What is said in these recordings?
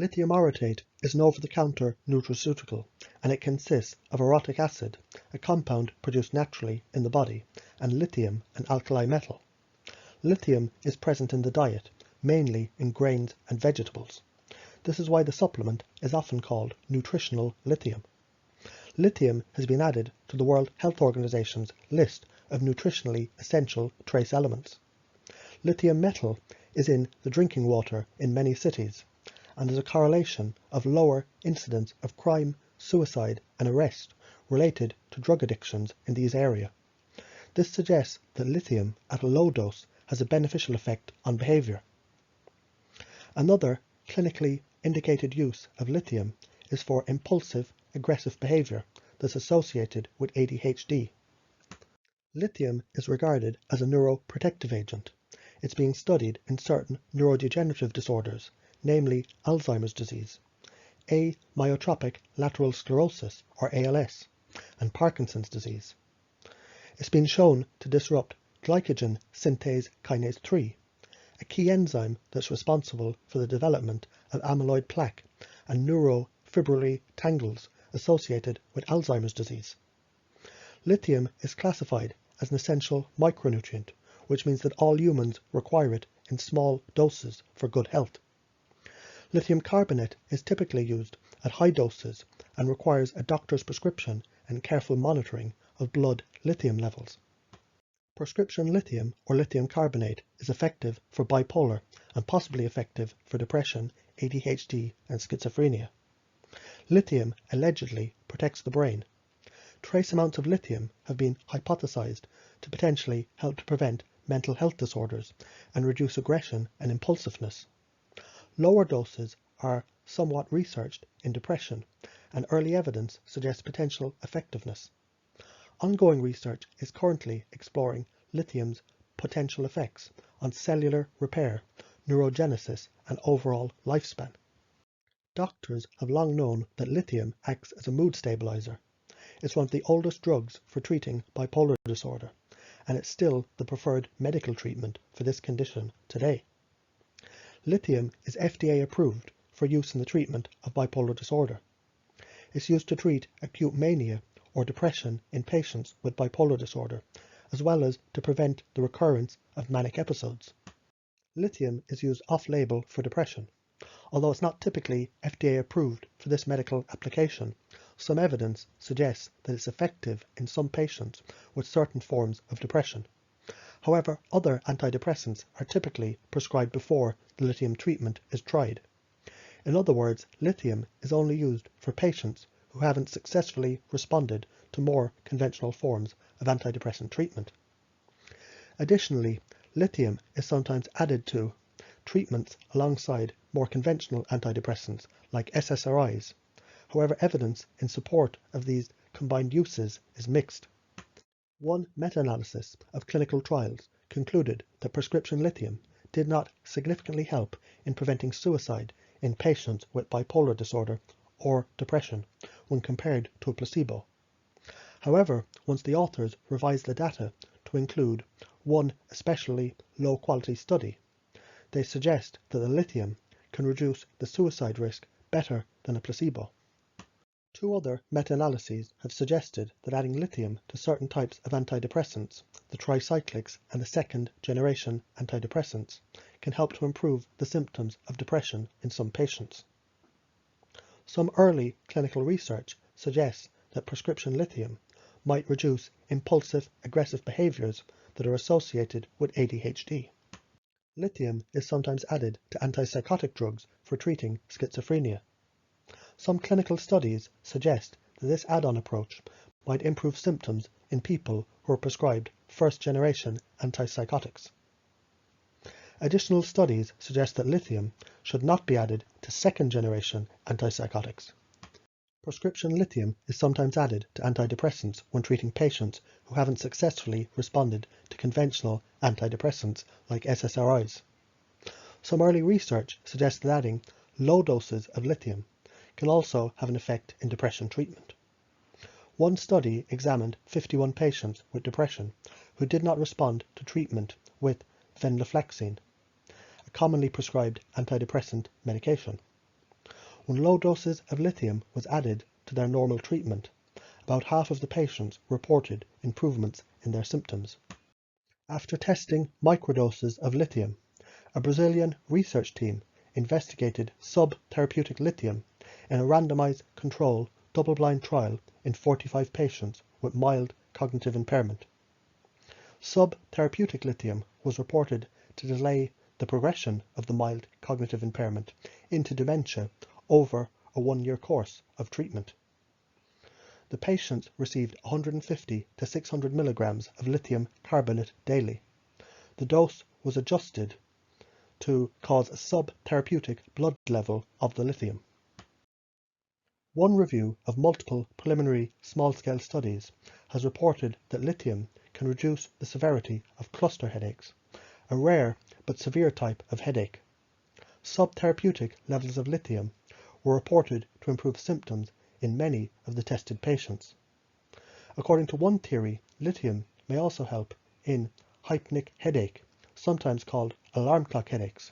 Lithium orotate is an over-the-counter nutraceutical, and it consists of orotic acid, a compound produced naturally in the body, and lithium, an alkali metal. Lithium is present in the diet, mainly in grains and vegetables. This is why the supplement is often called nutritional lithium. Lithium has been added to the World Health Organization's list of nutritionally essential trace elements. Lithium metal is in the drinking water in many cities, and is a correlation of lower incidence of crime, suicide and arrest related to drug addictions in these areas. This suggests that lithium at a low dose has a beneficial effect on behavior. Another clinically indicated use of lithium is for impulsive, aggressive behavior that's associated with Adhd. Lithium is regarded as a neuroprotective agent. It's being studied in certain neurodegenerative disorders, namely Alzheimer's disease, amyotrophic lateral sclerosis or ALS, and Parkinson's disease. It's been shown to disrupt glycogen synthase kinase 3, a key enzyme that's responsible for the development of amyloid plaque and neurofibrillary tangles associated with Alzheimer's disease. Lithium is classified as an essential micronutrient, which means that all humans require it in small doses for good health. Lithium carbonate is typically used at high doses and requires a doctor's prescription and careful monitoring of blood lithium levels. Prescription lithium or lithium carbonate is effective for bipolar and possibly effective for depression, ADHD and schizophrenia. Lithium allegedly protects the brain. Trace amounts of lithium have been hypothesized to potentially help to prevent mental health disorders and reduce aggression and impulsiveness. Lower doses are somewhat researched in depression, and early evidence suggests potential effectiveness. Ongoing research is currently exploring lithium's potential effects on cellular repair, neurogenesis, and overall lifespan. Doctors have long known that lithium acts as a mood stabilizer. It's one of the oldest drugs for treating bipolar disorder, and it's still the preferred medical treatment for this condition today. Lithium is FDA approved for use in the treatment of bipolar disorder. It's used to treat acute mania or depression in patients with bipolar disorder, as well as to prevent the recurrence of manic episodes. Lithium is used off-label for depression. Although it's not typically FDA approved for this medical application, some evidence suggests that it's effective in some patients with certain forms of depression. However, other antidepressants are typically prescribed before the lithium treatment is tried. In other words, lithium is only used for patients who haven't successfully responded to more conventional forms of antidepressant treatment. Additionally, lithium is sometimes added to treatments alongside more conventional antidepressants like SSRIs. However, evidence in support of these combined uses is mixed. One meta-analysis of clinical trials concluded that prescription lithium did not significantly help in preventing suicide in patients with bipolar disorder or depression when compared to a placebo. However, once the authors revised the data to include one especially low-quality study, they suggest that the lithium can reduce the suicide risk better than a placebo. Two other meta-analyses have suggested that adding lithium to certain types of antidepressants, the tricyclics and the second-generation antidepressants, can help to improve the symptoms of depression in some patients. Some early clinical research suggests that prescription lithium might reduce impulsive, aggressive behaviors that are associated with ADHD. Lithium is sometimes added to antipsychotic drugs for treating schizophrenia. Some clinical studies suggest that this add-on approach might improve symptoms in people who are prescribed first-generation antipsychotics. Additional studies suggest that lithium should not be added to second-generation antipsychotics. Prescription lithium is sometimes added to antidepressants when treating patients who haven't successfully responded to conventional antidepressants like SSRIs. Some early research suggests that adding low doses of lithium can also have an effect in depression treatment. One study examined 51 patients with depression who did not respond to treatment with venlafaxine, a commonly prescribed antidepressant medication. When low doses of lithium was added to their normal treatment, about half of the patients reported improvements in their symptoms. After testing microdoses of lithium, a Brazilian research team investigated sub-therapeutic lithium in a randomized control double-blind trial in 45 patients with mild cognitive impairment. Sub-therapeutic lithium was reported to delay the progression of the mild cognitive impairment into dementia over a 1-year course of treatment. The patients received 150 to 600 milligrams of lithium carbonate daily. The dose was adjusted to cause a sub-therapeutic blood level of the lithium. One review of multiple preliminary small-scale studies has reported that lithium can reduce the severity of cluster headaches, a rare but severe type of headache. Sub-therapeutic levels of lithium were reported to improve symptoms in many of the tested patients. According to one theory, lithium may also help in hypnic headache, sometimes called alarm clock headaches.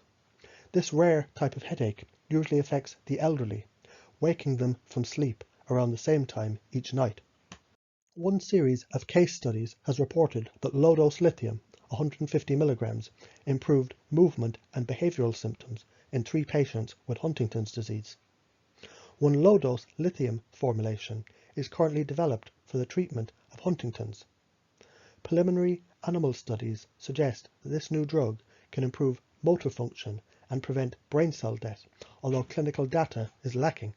This rare type of headache usually affects the elderly, waking them from sleep around the same time each night. One series of case studies has reported that low-dose lithium, 150 milligrams, improved movement and behavioral symptoms in 3 patients with Huntington's disease. One low-dose lithium formulation is currently developed for the treatment of Huntington's. Preliminary animal studies suggest that this new drug can improve motor function and prevent brain cell death, although clinical data is lacking.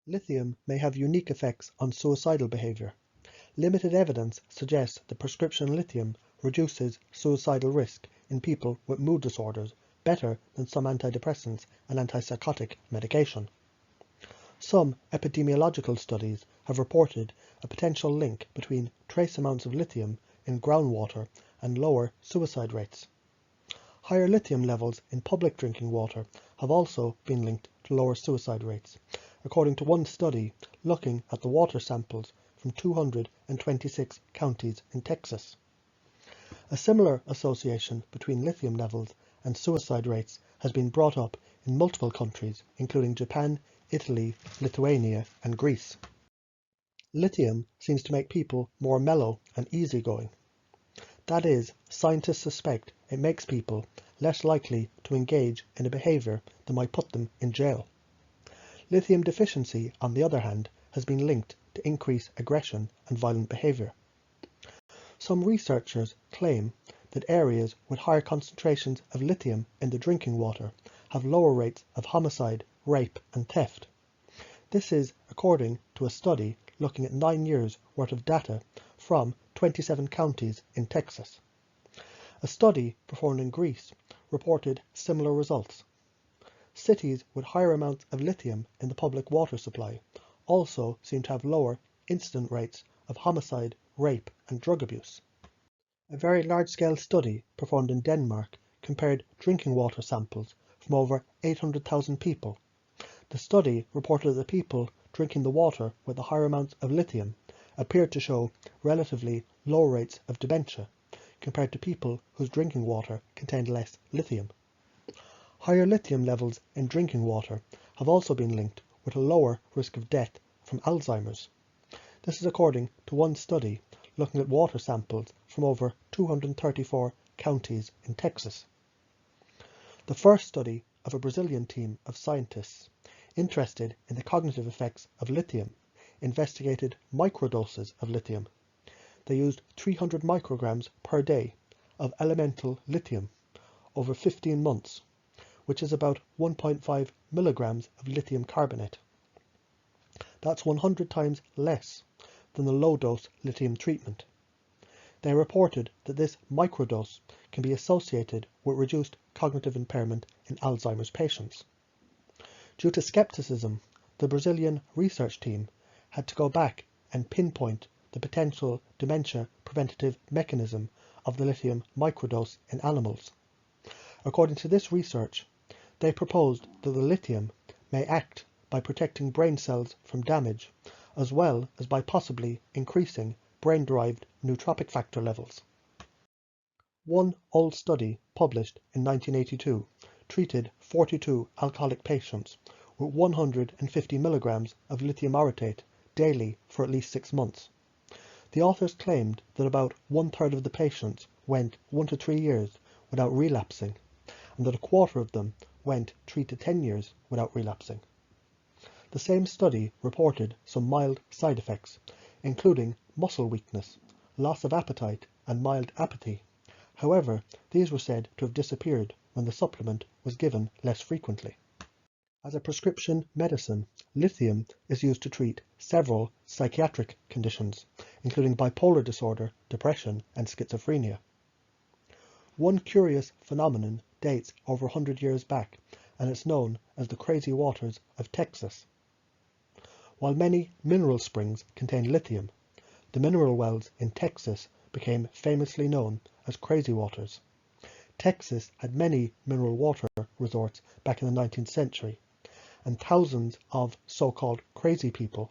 Lithium may have unique effects on suicidal behavior. Limited evidence suggests that prescription lithium reduces suicidal risk in people with mood disorders better than some antidepressants and antipsychotic medication. Some epidemiological studies have reported a potential link between trace amounts of lithium in groundwater and lower suicide rates. Higher lithium levels in public drinking water have also been linked to lower suicide rates, according to one study looking at the water samples from 226 counties in Texas. A similar association between lithium levels and suicide rates has been brought up in multiple countries, including Japan, Italy, Lithuania, and Greece. Lithium seems to make people more mellow and easygoing. That is, scientists suspect it makes people less likely to engage in a behavior that might put them in jail. Lithium deficiency, on the other hand, has been linked to increased aggression and violent behavior. Some researchers claim that areas with higher concentrations of lithium in the drinking water have lower rates of homicide, rape, and theft. This is according to a study looking at 9 years' worth of data from 27 counties in Texas. A study performed in Greece reported similar results. Cities with higher amounts of lithium in the public water supply also seem to have lower incident rates of homicide, rape, and drug abuse. A very large-scale study performed in Denmark compared drinking water samples from over 800,000 people. The study reported that people drinking the water with the higher amounts of lithium appeared to show relatively low rates of dementia compared to people whose drinking water contained less lithium. Higher lithium levels in drinking water have also been linked with a lower risk of death from Alzheimer's. This is according to one study looking at water samples from over 234 counties in Texas. The first study of a Brazilian team of scientists interested in the cognitive effects of lithium investigated microdoses of lithium. They used 300 micrograms per day of elemental lithium over 15 months, which is about 1.5 milligrams of lithium carbonate. That's 100 times less than the low-dose lithium treatment. They reported that this microdose can be associated with reduced cognitive impairment in Alzheimer's patients. Due to skepticism, the Brazilian research team had to go back and pinpoint the potential dementia preventative mechanism of the lithium microdose in animals. According to this research, they proposed that the lithium may act by protecting brain cells from damage, as well as by possibly increasing brain-derived nootropic factor levels. One old study published in 1982 treated 42 alcoholic patients with 150 milligrams of lithium orotate daily for at least 6 months. The authors claimed that about 1/3 of the patients went 1 to 3 years without relapsing, and that a quarter of them went 3 to 10 years without relapsing. The same study reported some mild side effects, including muscle weakness, loss of appetite, and mild apathy. However, these were said to have disappeared when the supplement was given less frequently. As a prescription medicine, lithium is used to treat several psychiatric conditions, including bipolar disorder, depression, and schizophrenia. One curious phenomenon dates over 100 years back, and is known as the crazy waters of Texas. While many mineral springs contain lithium, the mineral wells in Texas became famously known as crazy waters. Texas had many mineral water resorts back in the 19th century, and thousands of so-called crazy people,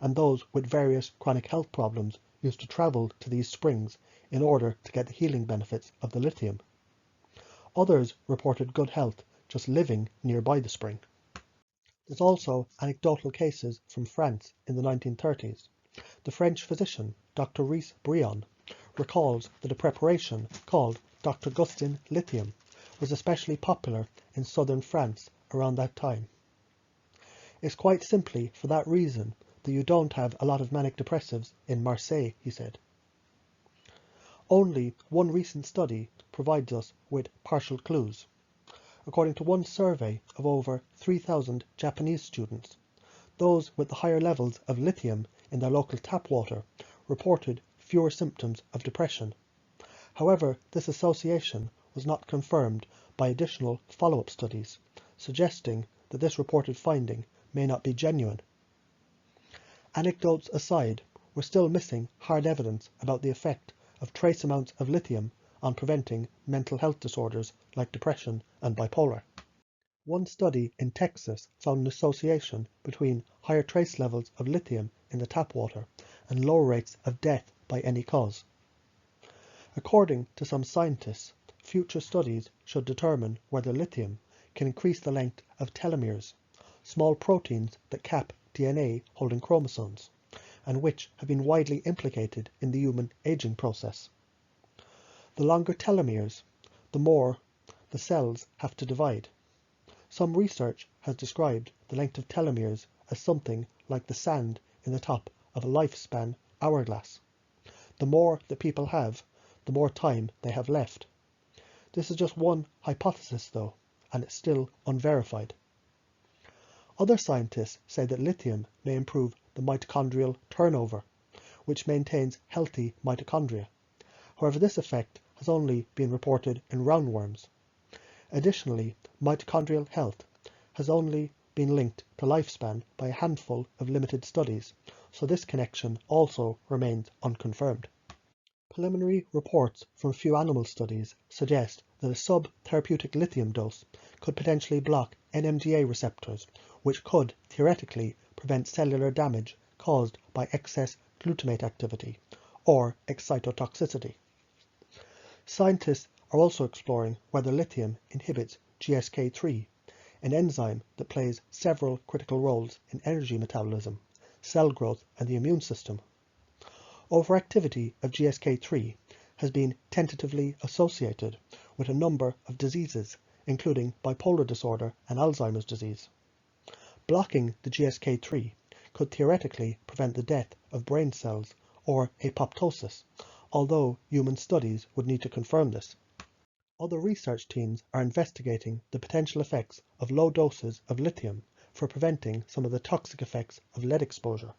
and those with various chronic health problems, used to travel to these springs in order to get the healing benefits of the lithium. Others reported good health just living nearby the spring. There's also anecdotal cases from France in the 1930s. The French physician, Dr. Rice Brion, recalls that a preparation called Dr. Gustin Lithium was especially popular in southern France around that time. It's quite simply for that reason that you don't have a lot of manic depressives in Marseille, he said. Only one recent study provides us with partial clues. According to one survey of over 3,000 Japanese students, those with the higher levels of lithium in their local tap water reported fewer symptoms of depression. However, this association was not confirmed by additional follow-up studies, suggesting that this reported finding may not be genuine. Anecdotes aside, we're still missing hard evidence about the effect of trace amounts of lithium on preventing mental health disorders like depression and bipolar. One study in Texas found an association between higher trace levels of lithium in the tap water and lower rates of death by any cause. According to some scientists, future studies should determine whether lithium can increase the length of telomeres, small proteins that cap DNA holding chromosomes, and which have been widely implicated in the human aging process. The longer telomeres, the more the cells have to divide. Some research has described the length of telomeres as something like the sand in the top of a lifespan hourglass. The more that people have, the more time they have left. This is just one hypothesis though, and it's still unverified. Other scientists say that lithium may improve the mitochondrial turnover, which maintains healthy mitochondria. However, this effect has only been reported in roundworms. Additionally, mitochondrial health has only been linked to lifespan by a handful of limited studies, so this connection also remains unconfirmed. Preliminary reports from a few animal studies suggest that a sub-therapeutic lithium dose could potentially block NMDA receptors, which could theoretically prevent cellular damage caused by excess glutamate activity or excitotoxicity. Scientists are also exploring whether lithium inhibits GSK3, an enzyme that plays several critical roles in energy metabolism, cell growth, and the immune system. Overactivity of GSK3 has been tentatively associated with a number of diseases, including bipolar disorder and Alzheimer's disease. Blocking the GSK3 could theoretically prevent the death of brain cells or apoptosis, although human studies would need to confirm this. Other research teams are investigating the potential effects of low doses of lithium for preventing some of the toxic effects of lead exposure.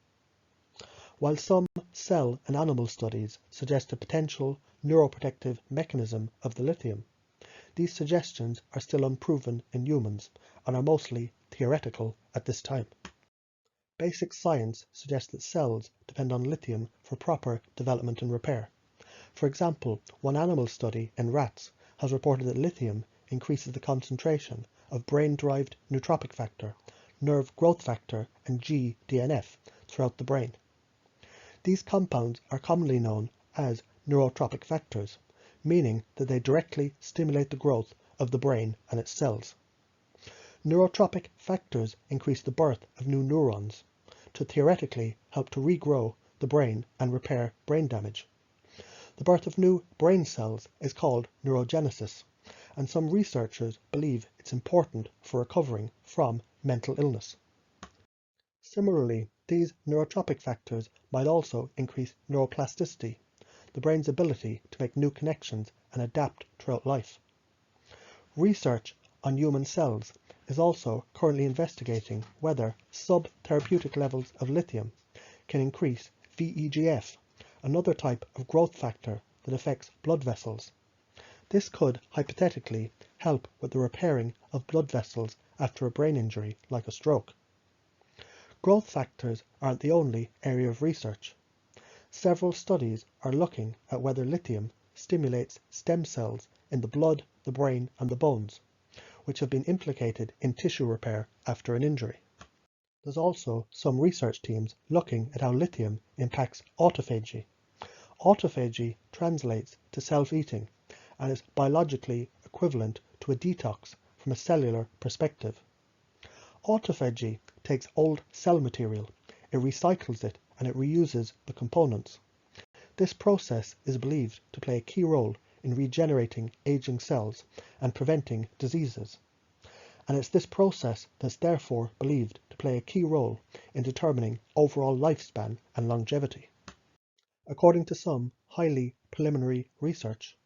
While some cell and animal studies suggest a potential neuroprotective mechanism of the lithium, these suggestions are still unproven in humans and are mostly theoretical at this time. Basic science suggests that cells depend on lithium for proper development and repair. For example, one animal study in rats has reported that lithium increases the concentration of brain-derived nootropic factor, nerve growth factor, and GDNF throughout the brain. These compounds are commonly known as neurotropic factors, meaning that they directly stimulate the growth of the brain and its cells. Neurotropic factors increase the birth of new neurons to theoretically help to regrow the brain and repair brain damage. The birth of new brain cells is called neurogenesis, and some researchers believe it's important for recovering from mental illness. Similarly, these neurotropic factors might also increase neuroplasticity, the brain's ability to make new connections and adapt throughout life. Research on human cells is also currently investigating whether sub-therapeutic levels of lithium can increase VEGF, another type of growth factor that affects blood vessels. This could hypothetically help with the repairing of blood vessels after a brain injury like a stroke. Growth factors aren't the only area of research. Several studies are looking at whether lithium stimulates stem cells in the blood, the brain, and the bones, which have been implicated in tissue repair after an injury. There's also some research teams looking at how lithium impacts autophagy. Autophagy translates to self-eating and is biologically equivalent to a detox from a cellular perspective. Autophagy takes old cell material, it recycles it, and it reuses the components. This process is believed to play a key role in regenerating aging cells and preventing diseases. And it's this process that's therefore believed to play a key role in determining overall lifespan and longevity. According to some highly preliminary research,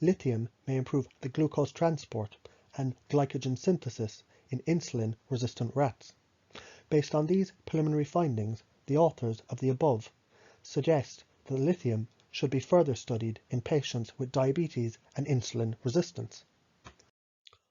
lithium may improve the glucose transport and glycogen synthesis in insulin-resistant rats. Based on these preliminary findings, the authors of the above suggest that lithium should be further studied in patients with diabetes and insulin resistance.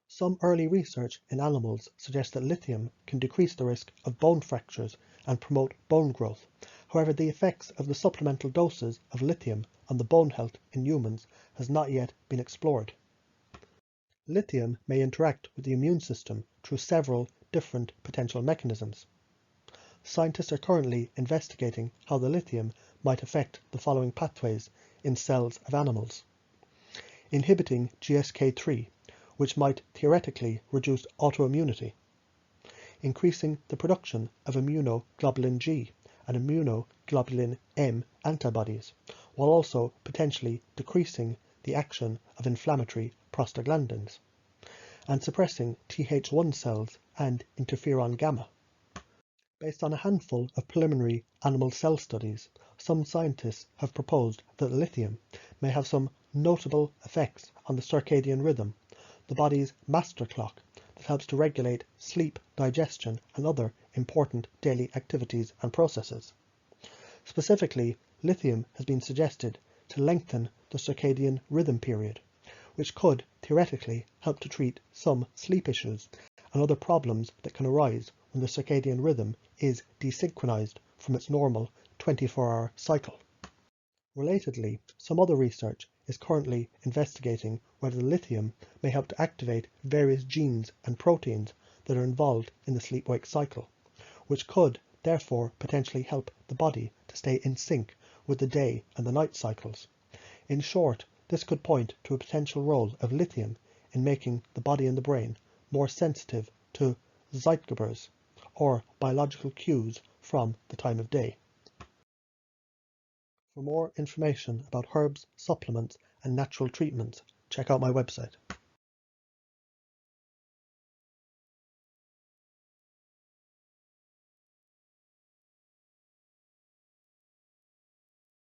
Some early research in animals suggests that lithium can decrease the risk of bone fractures and promote bone growth. However, the effects of the supplemental doses of lithium on the bone health in humans has not yet been explored. Lithium may interact with the immune system through several different potential mechanisms. Scientists are currently investigating how the lithium might affect the following pathways in cells of animals. Inhibiting GSK3, which might theoretically reduce autoimmunity. Increasing the production of immunoglobulin G and immunoglobulin M antibodies, while also potentially decreasing the action of inflammatory prostaglandins, and suppressing Th1 cells and interferon gamma. Based on a handful of preliminary animal cell studies, some scientists have proposed that lithium may have some notable effects on the circadian rhythm, the body's master clock that helps to regulate sleep, digestion, and other important daily activities and processes. Specifically, lithium has been suggested to lengthen the circadian rhythm period, which could theoretically help to treat some sleep issues and other problems that can arise when the circadian rhythm is desynchronized from its normal 24-hour cycle. Relatedly, some other research is currently investigating whether lithium may help to activate various genes and proteins that are involved in the sleep-wake cycle, which could therefore potentially help the body to stay in sync with the day and the night cycles. In short, this could point to a potential role of lithium in making the body and the brain more sensitive to zeitgebers, or biological cues from the time of day. For more information about herbs, supplements, and natural treatments, check out my website.